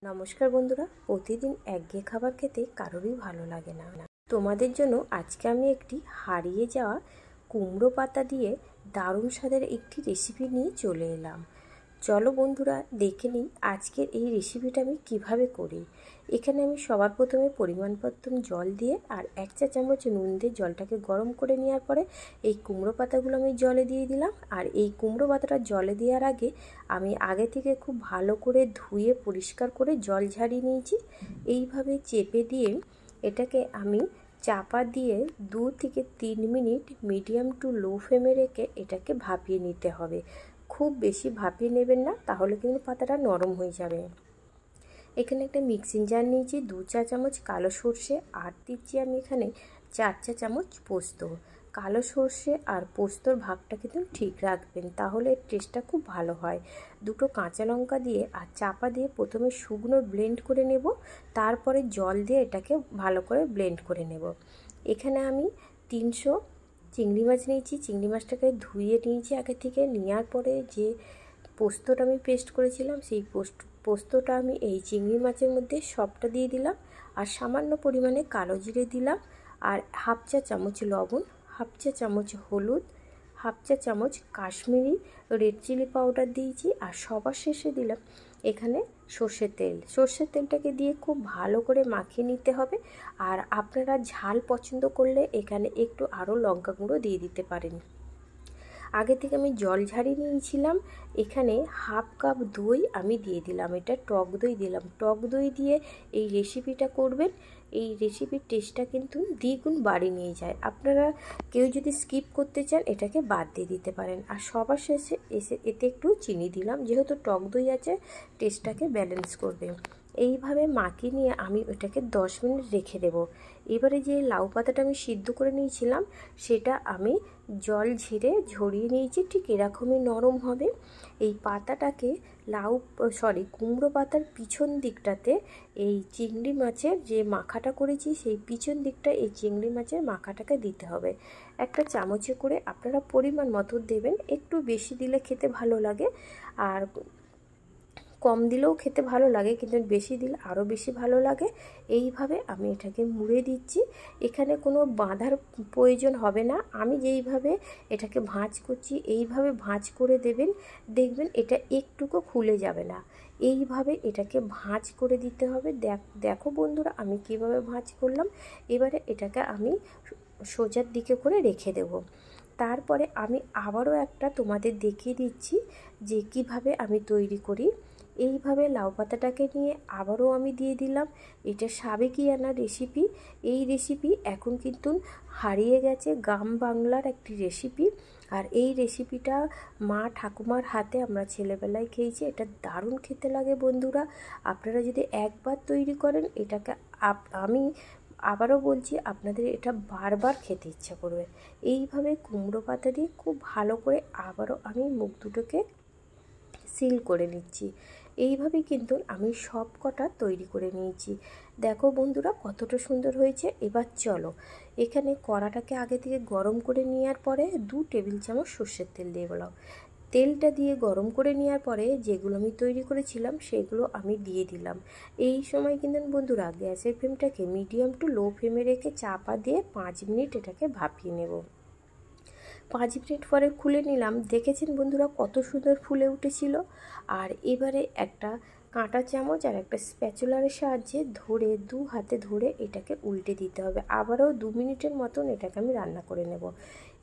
নমস্কার বন্ধুরা, প্রতিদিন একঘেয়ে খাবার খেতে কারোরই ভালো লাগে না। তোমাদের জন্য আজকে আমি একটি হারিয়ে যাওয়া কুমড়ো পাতা দিয়ে দারুণ স্বাদের একটি রেসিপি নিয়ে চলে এলাম। চলো বন্ধুরা, দেখে নিই আজকের এই রেসিপিটা আমি কিভাবে করি। এখানে আমি সবার প্রথমে পরিমাণ মতো জল দিয়ে আর 1 চা চামচ নুন দিয়ে জলটাকে গরম করে নেওয়ার পরে এই কুমড়ো পাতাগুলো আমি জলে দিয়ে দিলাম। আর এই কুমড়ো পাতাটা জলে দেওয়ার আগে আমি আগে থেকে খুব ভালো করে ধুয়ে পরিষ্কার করে জল ঝাড়িয়ে নিয়েছি। এইভাবে চেপে দিয়ে এটাকে আমি চাপা দিয়ে 2 থেকে 3 মিনিট মিডিয়াম টু লো ফ্লেমে রেখে এটাকে ভাপিয়ে নিতে হবে। খুব বেশি ভাপিয়ে নেবেন না, তাহলে কিন্তু পাতাটা নরম হয়ে যাবে। এখানে একটা মিক্সিং জার নিয়েছি, 2 চা চামচ কালো সর্ষে আর দিচ্ছি আমি এখানে 4 চা চামচ পোস্ত। কালো সর্ষে আর পোস্তর ভাগটা কিন্তু ঠিক রাখবেন, তাহলে টেস্টটা খুব ভালো হয়। 2টো কাঁচা লঙ্কা দিয়ে আর চাপা দিয়ে প্রথমে শুকনো ব্লেন্ড করে নেব, তারপরে জল দিয়ে এটাকে ভালো করে ব্লেন্ড করে নেব। এখানে আমি 300 চিংড়ি মাছ নিয়েছি। চিংড়ি মাছটাকে ধুয়ে নিয়েছি আগে থেকে। নেওয়ার পরে যে পোস্তটা আমি পেস্ট করেছিলাম সেই পোস্তটা আমি এই চিংড়ি মাছের মধ্যে সবটা দিয়ে দিলাম। আর সামান্য পরিমাণে কালো জিরে দিলাম, আর 1/2 চা চামচ লবণ, 1/2 চা চামচ হলুদ, 1/2 চা চামচ কাশ্মীরি রেড চিলি পাউডার দিয়েছি। আর সবার শেষে দিলাম এখানে সর্ষের তেল। সর্ষের তেলটাকে দিয়ে খুব ভালো করে মাখিয়ে নিতে হবে। আর আপনারা ঝাল পছন্দ করলে এখানে একটু আরও লঙ্কা গুঁড়ো দিয়ে দিতে পারেন। আগে থেকে আমি জল ঝাড়িয়ে নিয়েছিলাম। এখানে 1/2 কাপ দই আমি দিয়ে দিলাম, এটা টক দই দিলাম। টক দই দিয়ে এই রেসিপিটা করবেন, এই রেসিপির টেস্টটা কিন্তু দ্বিগুণ বাড়িয়ে নিয়ে যায়। আপনারা কেউ যদি স্কিপ করতে চান এটাকে বাদ দিয়ে দিতে পারেন। আর সবার শেষে এতে একটু চিনি দিলাম, যেহেতু টক দই আছে টেস্টটাকে ব্যালেন্স করবে। এইভাবে মাখিয়ে নিয়ে আমি ওটাকে 10 মিনিট রেখে দেব। এবারে যে লাউ পাতাটা আমি সিদ্ধ করে নিয়েছিলাম সেটা আমি জল ঝরিয়ে নিয়েছি, ঠিক এরকমই নরম হবে। এই পাতাটাকে কুমড়ো পাতার পিছন দিকটাতে এই চিংড়ি মাছের যে মাখাটা করেছি সেই পিছন দিকটা এই চিংড়ি মাছের মাখাটাকে দিতে হবে। একটা চামচে করে আপনারা পরিমাণ মতো দেবেন, একটু বেশি দিলে খেতে ভালো লাগে, আর কম দিলেও খেতে ভালো লাগে, কিন্তু বেশি দিলে আরও বেশি ভালো লাগে। এইভাবে আমি এটাকে মুড়ে দিচ্ছি। এখানে কোনো বাঁধার প্রয়োজন হবে না। আমি যেইভাবে এটাকে ভাঁজ করছি এইভাবে ভাঁজ করে দেবেন, দেখবেন এটা একটুকু খুলে যাবে না। এইভাবে এটাকে ভাঁজ করে দিতে হবে। দেখো বন্ধুরা আমি কিভাবে ভাঁজ করলাম। এবারে এটাকে আমি সোজার দিকে করে রেখে দেব। তারপরে আমি আবারও একটা তোমাদের দেখিয়ে দিচ্ছি যে কিভাবে আমি তৈরি করি। এইভাবে লাউ পাতাটাকে নিয়ে আবারও আমি দিয়ে দিলাম। এটা সাবেকিয়ানা রেসিপি। এই রেসিপি এখন কিন্তু হারিয়ে গেছে, গ্রাম বাংলার একটি রেসিপি। আর এই রেসিপিটা মা ঠাকুমার হাতে আমরা ছেলেবেলায় খেয়েছি। এটা দারুণ খেতে লাগে বন্ধুরা। আপনারা যদি একবার তৈরি করেন এটাকে আমি আবারও বলছি, আপনাদের এটা বারবার খেতে ইচ্ছা করবে। এইভাবে কুমড়ো পাতা দিয়ে খুব ভালো করে আবারও আমি মুখ দুটোকে সিল করে নিচ্ছি। এইভাবেই কিন্তু আমি সব কটা তৈরি করে নিয়েছি। দেখো বন্ধুরা কতটা সুন্দর হয়েছে। এবার চলো এখানে কড়াটাকে আগে থেকে গরম করে নেওয়ার পরে 2 টেবিল চামচ সর্ষের তেল দিয়ে দিলাম। তেলটা দিয়ে গরম করে নেওয়ার পরে যেগুলো আমি তৈরি করেছিলাম সেগুলো আমি দিয়ে দিলাম। এই সময় কিন্তু বন্ধুরা গ্যাসের ফ্লেমটাকে মিডিয়াম টু লো ফ্লেমে রেখে চাপা দিয়ে 5 মিনিট এটাকে ভাপিয়ে নেব। 5 মিনিট পরে খুলে নিলাম। দেখেছেন বন্ধুরা কত সুন্দর ফুলে উঠেছিল। আর এবারে একটা কাঁটা চামচ আর একটা স্প্যাচুলারের সাহায্যে ধরে 2 হাতে ধরে এটাকে উল্টে দিতে হবে। আবারও 2 মিনিটের মতন এটাকে আমি রান্না করে নেব।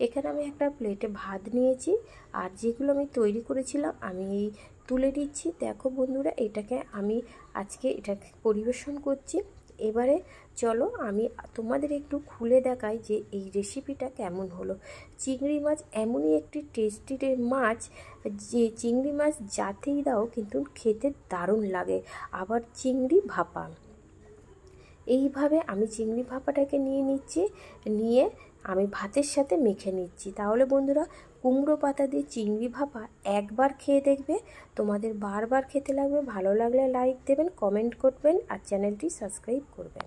এখানে আমি একটা প্লেটে ভাত নিয়েছি, আর যেগুলো আমি তৈরি করেছিলাম আমি তুলে দিচ্ছি। দেখো বন্ধুরা এটাকে আমি আজকে এটাকে পরিবেশন করছি। এবারে চলো আমি তোমাদের একটু খুলে দেখাই যে এই রেসিপিটা কেমন হলো। চিংড়ি মাছ এমনই একটি টেস্টি মাছ যে চিংড়ি মাছ যাতেই দাও কিন্তু খেতে দারুণ লাগে। আবার চিংড়ি ভাপা, এইভাবে আমি চিংড়ি ভাপাটাকে নিয়ে আমি ভাতের সাথে মেখে নিচ্ছি। তাহলে বন্ধুরা কুমড়ো পাতা দিয়ে চিংড়ি ভাপা একবার খেয়ে দেখবে, তোমাদের বারবার খেতে লাগবে। ভালো লাগলে লাইক দেবেন, কমেন্ট করবেন আর চ্যানেলটি সাবস্ক্রাইব করবেন।